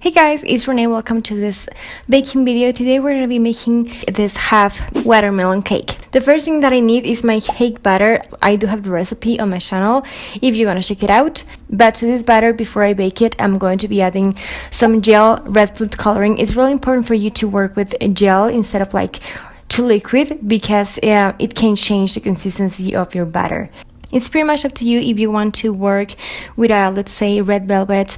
Hey guys, it's Renee. Welcome to this baking video. Today we're going to be making this half watermelon cake. The first thing that I need is my cake batter. I do have the recipe on my channel if you want to check it out. But to this batter, before I bake it, I'm going to be adding some gel red food coloring. It's really important for you to work with gel instead of to liquid because it can change the consistency of your batter. It's pretty much up to you if you want to work with a, let's say, red velvet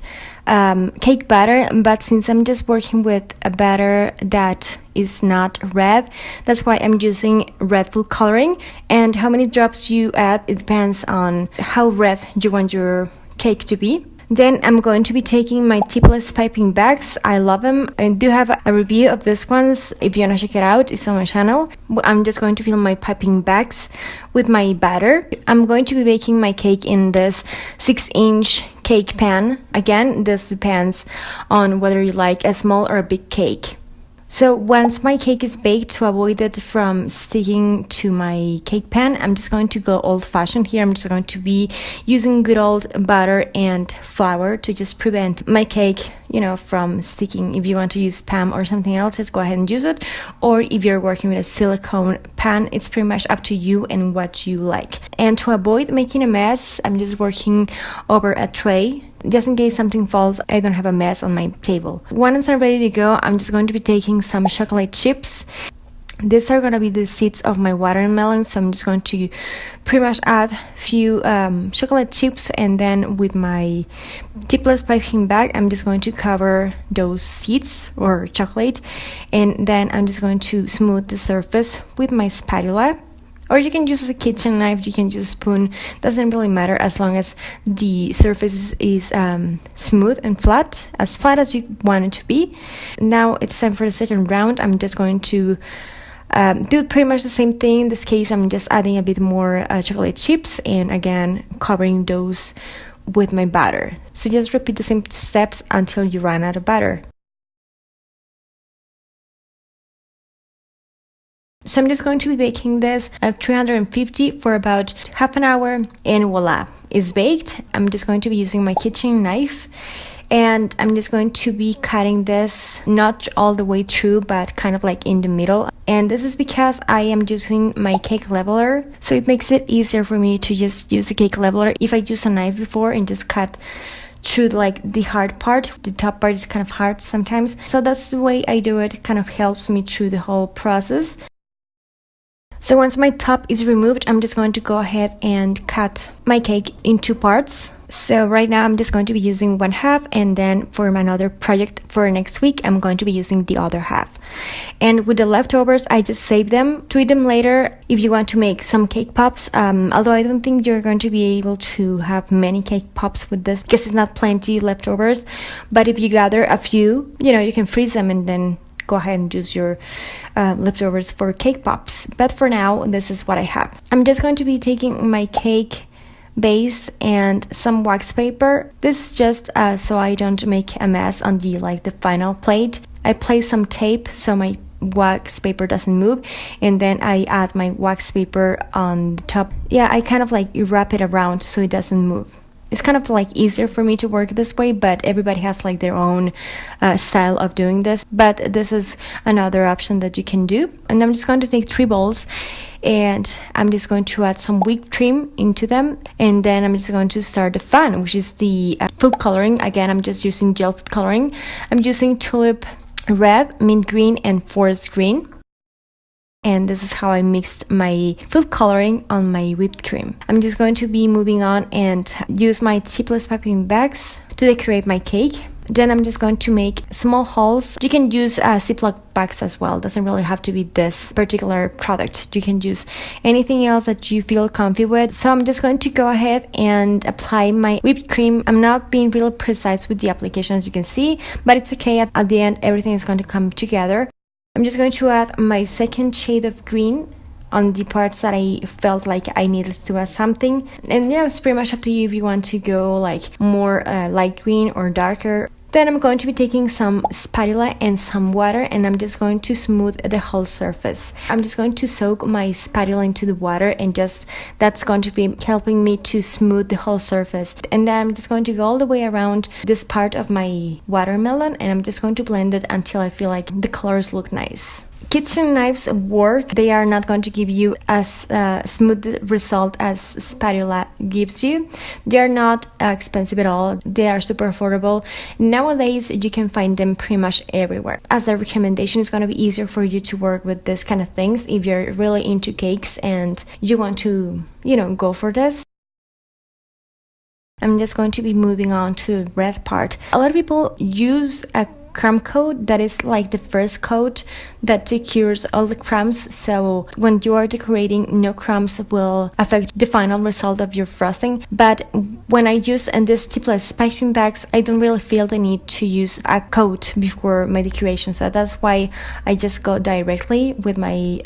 cake batter, but since I'm just working with a batter that is not red, that's why I'm using red food coloring. And how many drops you add, it depends on how red you want your cake to be. Then I'm going to be taking my tipless piping bags. I love them. I do have a review of these ones. If you want to check it out, it's on my channel. I'm just going to fill my piping bags with my batter. I'm going to be baking my cake in this 6-inch cake pan. Again, this depends on whether you like a small or a big cake. So once my cake is baked, to avoid it from sticking to my cake pan, I'm just going to go old-fashioned here. I'm just going to be using good old butter and flour to just prevent my cake, from sticking. If you want to use Pam or something else, just go ahead and use it. Or if you're working with a silicone pan, it's pretty much up to you and what you like. And to avoid making a mess, I'm just working over a tray. Just in case something falls, I don't have a mess on my table. Once I'm ready to go, I'm just going to be taking some chocolate chips. These are going to be the seeds of my watermelon, so I'm just going to pretty much add a few chocolate chips, and then with my tipless piping bag, I'm just going to cover those seeds or chocolate, and then I'm just going to smooth the surface with my spatula. Or you can use a kitchen knife, you can use a spoon, doesn't really matter as long as the surface is smooth and flat as you want it to be. Now it's time for the second round. I'm just going to do pretty much the same thing. In this case, I'm just adding a bit more chocolate chips and again covering those with my batter. So just repeat the same steps until you run out of batter. So I'm just going to be baking this at 350 for about half an hour, and voila, it's baked. I'm just going to be using my kitchen knife, and I'm just going to be cutting this not all the way through, but kind of like in the middle. And this is because I am using my cake leveler, so it makes it easier for me to just use the cake leveler. If I use a knife before and just cut through the hard part, the top part is kind of hard sometimes. So that's the way I do it. It kind of helps me through the whole process. So once my top is removed, I'm just going to go ahead and cut my cake in 2 parts. So right now I'm just going to be using 1/2, and then for my another project for next week, I'm going to be using the other half. And with the leftovers, I just save them to eat them later if you want to make some cake pops. Although I don't think you're going to be able to have many cake pops with this because it's not plenty leftovers. But if you gather a few, you can freeze them and then go ahead and use your leftovers for cake pops. But for now, this is what I have. I'm just going to be taking my cake base and some wax paper. This is just so I don't make a mess on the final plate. I place some tape so my wax paper doesn't move, and then I add my wax paper on the top. I kind of wrap it around so it doesn't move. It's kind of easier for me to work this way, but everybody has their own style of doing this. But this is another option that you can do. And I'm just going to take 3 bowls, and I'm just going to add some whipped cream into them. And then I'm just going to start the fun, which is the food coloring. Again, I'm just using gel food coloring. I'm using tulip red, mint green, and forest green. And this is how I mixed my food coloring on my whipped cream. I'm just going to be moving on and use my tipless piping bags to decorate my cake. Then I'm just going to make small holes. You can use Ziploc bags as well. It doesn't really have to be this particular product. You can use anything else that you feel comfy with. So I'm just going to go ahead and apply my whipped cream. I'm not being really precise with the application, as you can see, but it's okay. At the end, everything is going to come together. I'm just going to add my second shade of green on the parts that I felt like I needed to add something. And it's pretty much up to you if you want to go more light green or darker. Then I'm going to be taking some spatula and some water, and I'm just going to smooth the whole surface. I'm just going to soak my spatula into the water, and just that's going to be helping me to smooth the whole surface. And then I'm just going to go all the way around this part of my watermelon, and I'm just going to blend it until I feel like the colors look nice. Kitchen knives work. They are not going to give you as smooth result as spatula gives you. They are not expensive at all. They are super affordable. Nowadays, you can find them pretty much everywhere. As a recommendation, it's going to be easier for you to work with this kind of things if you're really into cakes and you want to, go for this. I'm just going to be moving on to the red part. A lot of people use a crumb coat that is like the first coat that secures all the crumbs, so when you are decorating, no crumbs will affect the final result of your frosting. But when I use these tipless piping bags, I don't really feel the need to use a coat before my decoration, so that's why I just go directly with my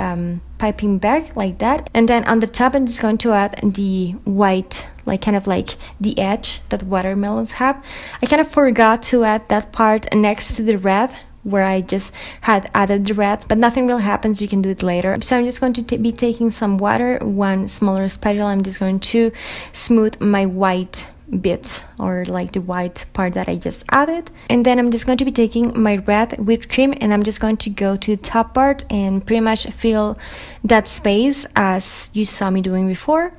piping bag like that. And then on the top, I'm just going to add the white, kind of like the edge that watermelons have. I kind of forgot to add that part next to the red, where I just had added the red, but nothing really happens. You can do it later. So I'm just going to be taking some water, one smaller spatula. I'm just going to smooth my white bits, or like the white part that I just added. And then I'm just going to be taking my red whipped cream, and I'm just going to go to the top part and pretty much fill that space as you saw me doing before.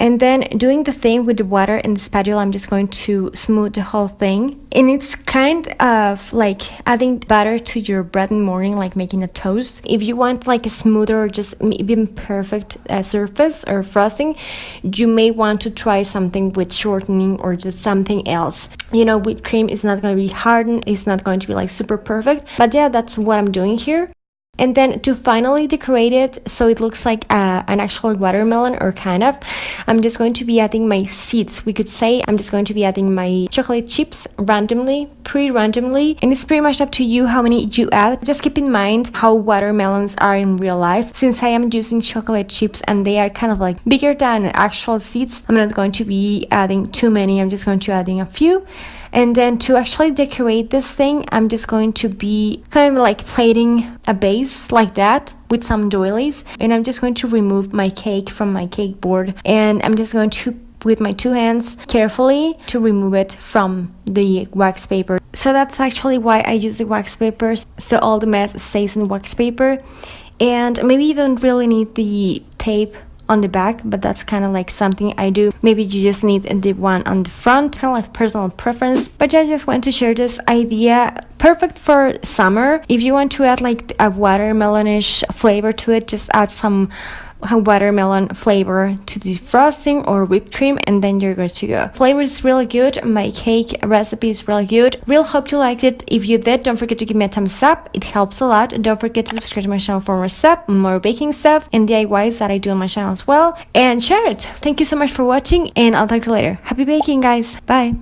And then doing the thing with the water and the spatula, I'm just going to smooth the whole thing. And it's kind of like adding butter to your bread in the morning, like making a toast. If you want like a smoother or just even perfect surface or frosting, you may want to try something with shortening or just something else. Whipped cream is not going to be hardened. It's not going to be like super perfect. But yeah, that's what I'm doing here. And then to finally decorate it so it looks like an actual watermelon, or kind of, I'm just going to be adding my seeds, we could say. I'm just going to be adding my chocolate chips randomly, pretty randomly, and it's pretty much up to you how many you add. Just keep in mind how watermelons are in real life. Since I am using chocolate chips and they are kind of like bigger than actual seeds, I'm not going to be adding too many. I'm just going to adding a few. And then to actually decorate this thing, I'm just going to be kind of like plating a base like that with some doilies. And I'm just going to remove my cake from my cake board. And I'm just going to, with my two hands, carefully to remove it from the wax paper. So that's actually why I use the wax paper, so all the mess stays in the wax paper. And maybe you don't really need the tape on the back, but that's kind of like something I do. Maybe you just need the one on the front, kind of like personal preference. But yeah, I just want to share this idea. Perfect for summer. If you want to add like a watermelonish flavor to it, just add some watermelon flavor to the frosting or whipped cream, and then you're good to go. Flavor is really good. My cake recipe is really good. Really hope you liked it. If you did, don't forget to give me a thumbs up. It helps a lot. Don't forget to subscribe to my channel for more stuff, more baking stuff, and DIYs that I do on my channel as well. And share it. Thank you so much for watching, and I'll talk to you later. Happy baking, guys. Bye.